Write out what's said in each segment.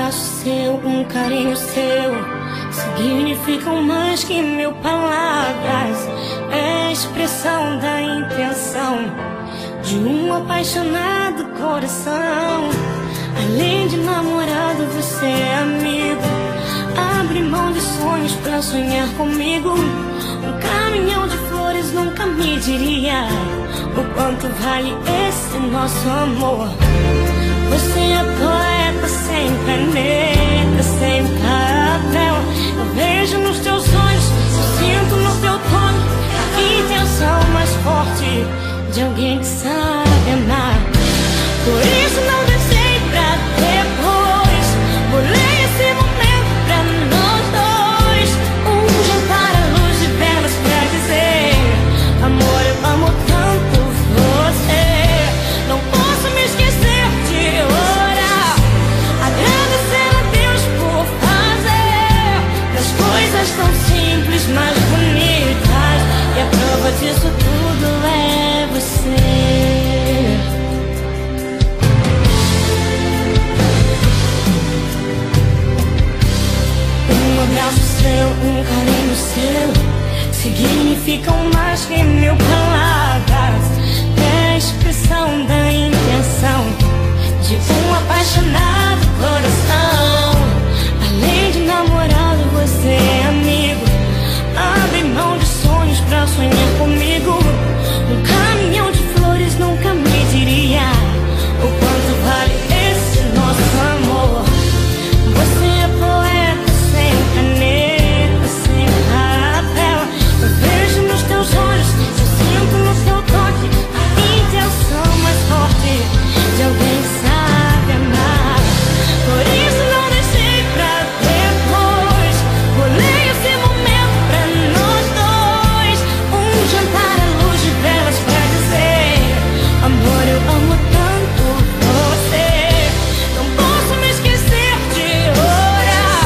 abraço seu, um carinho seu significam mais que mil palavras. É a expressão da intenção de um apaixonado coração. Além de namorado, você é amigo. Abre mão de sonhos pra sonhar comigo. Um caminhão de flores nunca me diria o quanto vale esse nosso amor. Você é poeta sem caneta, sem papel. Eu vejo nos teus olhos, eu sinto no teu tono a intenção mais forte de alguém que sabe amar. Por isso não deixei pra depois. Bolei esse momento pra nós dois. Um jantar à luz de velas pra dizer: amor, eu amo tanto você. Não posso me esquecer de orar, agradecer a Deus por fazer das coisas tão simples mais bonitas. E a prova disso tudo é você. Um abraço seu, um carinho seu significam mais que mil palavras. É a expressão da intenção de um apaixonado coração. Além de namorado, você é amigo. Abre mão de sonhos pra sonhar comigo. Um caminhão de flores nunca me diria o quanto vale esse nosso amor. Você é poeta sem caneta, sem papel. Eu vejo nos teus olhos, eu sinto no seu toque a intenção mais forte de alguém que sabe amar. Por isso não deixei pra depois. Bolei esse momento pra nós dois. Um jantar à luz de velas pra dizer: amor, eu amo tanto você. Não posso me esquecer de orar,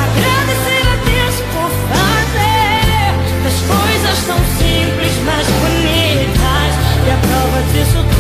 agradecer a Deus por fazer das coisas tão simples mais bonitas. E a prova disso tudo